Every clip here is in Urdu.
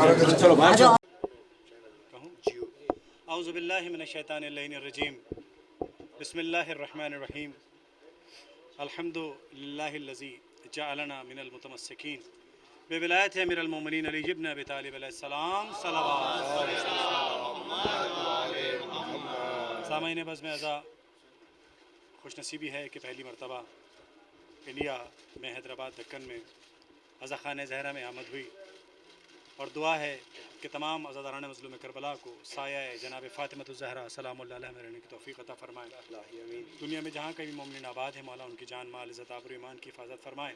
چلو باہر جاؤ. اعوذ باللہ من الشیطان اللعین الرجیم. بسم اللہ الرحمن الرحیم. الحمد للہ الذی جعلنا من المتمسکین بولایت امیر المومنین علی ابن ابی طالب علیہ السلام. صلوات. سامعین بزم اعضاء، خوش نصیبی ہے کہ پہلی مرتبہ انڈیا میں حیدرآباد دکن میں عزا خانہ زہرا میں آمد ہوئی، اور دعا ہے کہ تمام عزاداران مظلوم کربلا کو سایہ جناب فاطمۃ الزہرا سلام اللہ علیہ میں رہنے کی توفیق عطا فرمائے. دنیا میں جہاں کہیں مومنین آباد ہے، مولا ان کی جان مال عزت آبرو ایمان کی حفاظت فرمائے.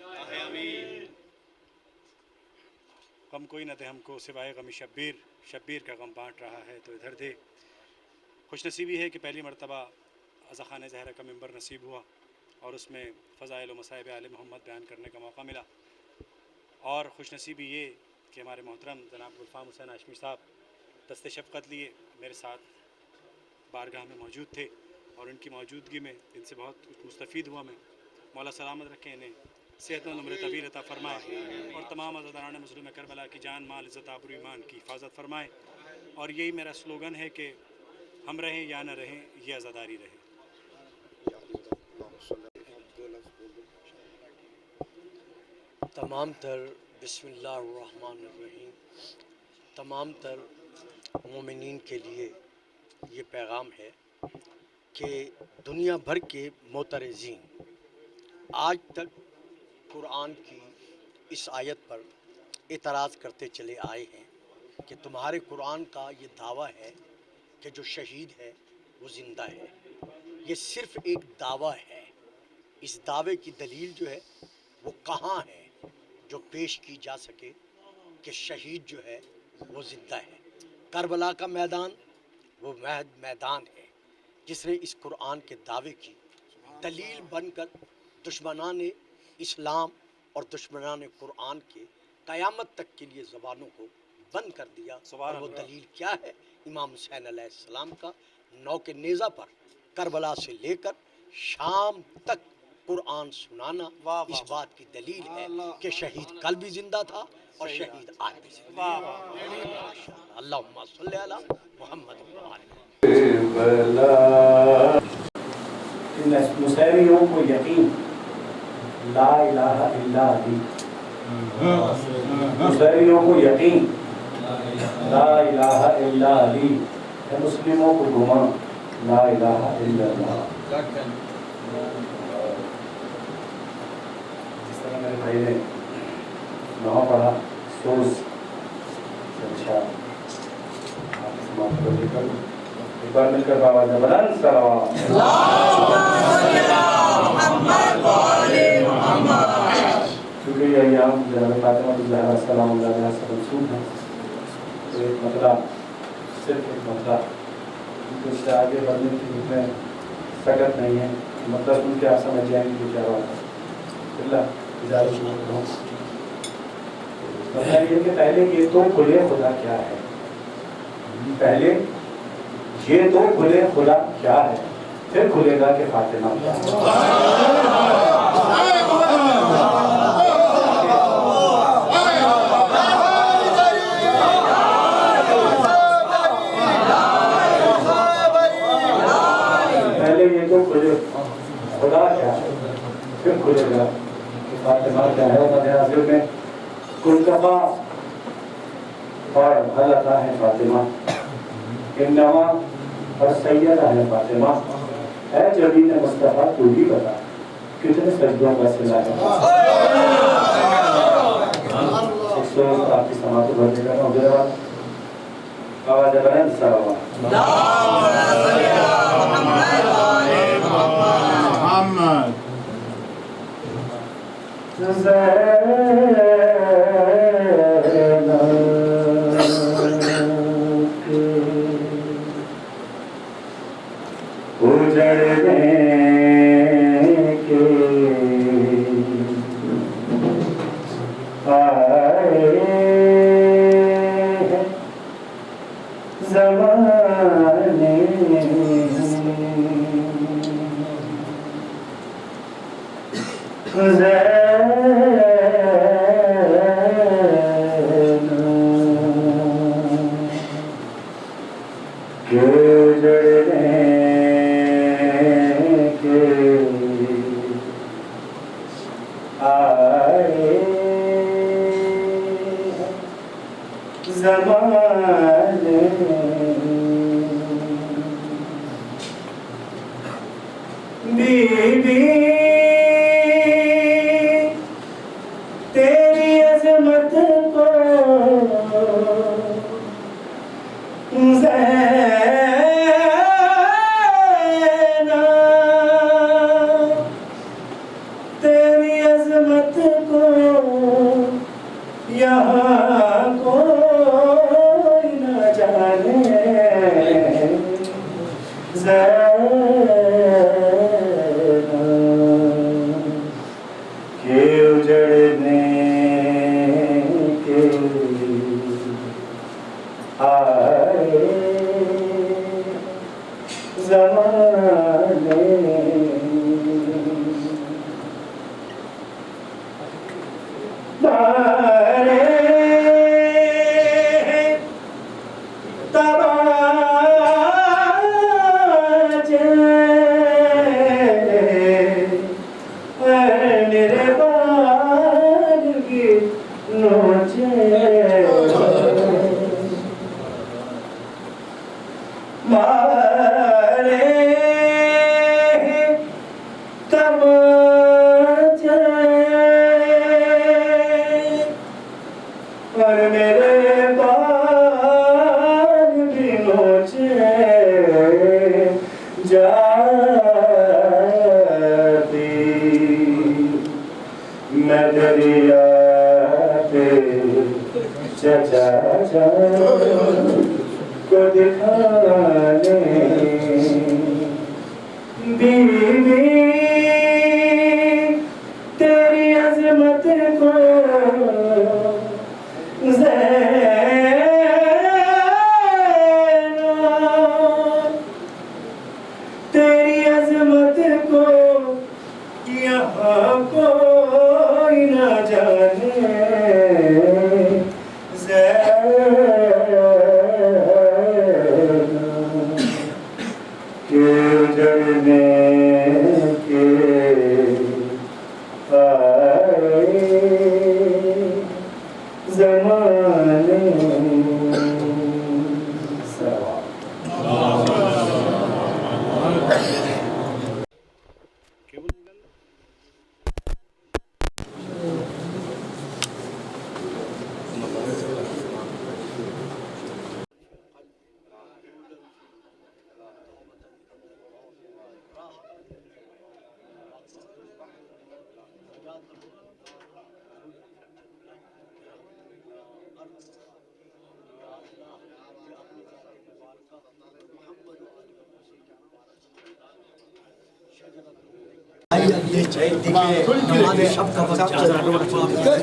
غم کوئی نہ دے ہم کو سوائے غم شبیر، شبیر کا غم بانٹ رہا ہے تو ادھر دے. خوش نصیبی ہے کہ پہلی مرتبہ عزا خانہ زہرا کا ممبر نصیب ہوا اور اس میں فضائل و مصائب آل محمد بیان کرنے کا موقع ملا. اور خوش نصیبی یہ کہ ہمارے محترم جناب گلفام حسین ہاشمی صاحب دست شفقت لیے میرے ساتھ بارگاہ میں موجود تھے، اور ان کی موجودگی میں ان سے بہت کچھ مستفید ہوا میں. مولا سلامت رکھیں انہیں، صحت مند عمر طویل عطا فرمائے، اور تمام عزاداران مظلوم کربلا کی جان مال عزت آبرو ایمان کی حفاظت فرمائے. اور یہی میرا سلوگن ہے کہ ہم رہیں یا نہ رہیں، یہ عزاداری رہے. تمام تر بسم اللہ الرحمن الرحیم، تمام تر مومنین کے لیے یہ پیغام ہے کہ دنیا بھر کے معترضین آج تک قرآن کی اس آیت پر اعتراض کرتے چلے آئے ہیں کہ تمہارے قرآن کا یہ دعویٰ ہے کہ جو شہید ہے وہ زندہ ہے. یہ صرف ایک دعویٰ ہے. اس دعوے کی دلیل جو ہے وہ کہاں ہے جو پیش کی جا سکے کہ شہید جو ہے وہ زندہ ہے؟ کربلا کا میدان وہ میدان ہے جس نے اس قرآن کے دعوے کی دلیل بن کر دشمنان اسلام اور دشمنان قرآن کے قیامت تک کے لیے زبانوں کو بند کر دیا. اور وہ دلیل کیا ہے؟ امام حسین علیہ السلام کا نوک نیزہ پر کربلا سے لے کر شام تک قرآن سنانا اس بات کی دلیل ہے کہ شہید کل بھی زندہ تھا اور شہید آج بھی زندہ ہے. اللہم صلی علی محمد مسیریوں کو یقین لا الہ الا علی، مسیریوں کو یقین لا الہ الا علی، مسلموں کو گمان لا الہ الا اللہ. جس طرح میرے بھائی نے نام پڑھا سوز اچھا ایک بار مل کر بابا زبردست صلوات. کیونکہ یہ ایام جناب فاطمہ الزہرا سلام اللہ علیہ سے منسوب ہیں، تو ایک مسئلہ صرف ایک مسئلہ اس سے آگے بڑھنے کی میں سکت نہیں ہے. مطلب سن کے آپ سمجھ جائیں گے کیا بات ہے. اللہ اجازت ہوں. مطلب یہ کہ پہلے یہ تو کھلے خدا کیا ہے، پہلے یہ تو کھلے خدا کیا ہے، پھر کھلے گا کہ فاطمہ کیا ہے. پہلے یہ تو کھلے خدا کیا ہے، پھر کھلے گا کہ فاطمہ کیا ہے. مدحاضر میں کلکفا اور حلقہ ہے فاطمہ، انما اور سیدہ ہے فاطمہ. اے جبین مصطفیٰ تو بھی بتا کتنے سجدوں کا صلہ ہے. ایک سو آپ کی سماعت کو بھرنے کا نوجہ بعد آواز بلند صلوات. زمانے بی بی تیری عظمت کو تیری عظمت کو یہاں کوئی نہ جانے کہ اجڑنے کے آئے زمانے مارے تباجے میرے بال کی نوچے مارے تباجے اور میرے بال بھی نوچے جاتی میں دریا پہ چچا جان کو دکھانے بیوی تیری عظمت کو تیری عظمت کو یہاں کوئی نہ جانے کہ اجڑنے کے آئے زمانے دیکھیے نماز شب کا وقت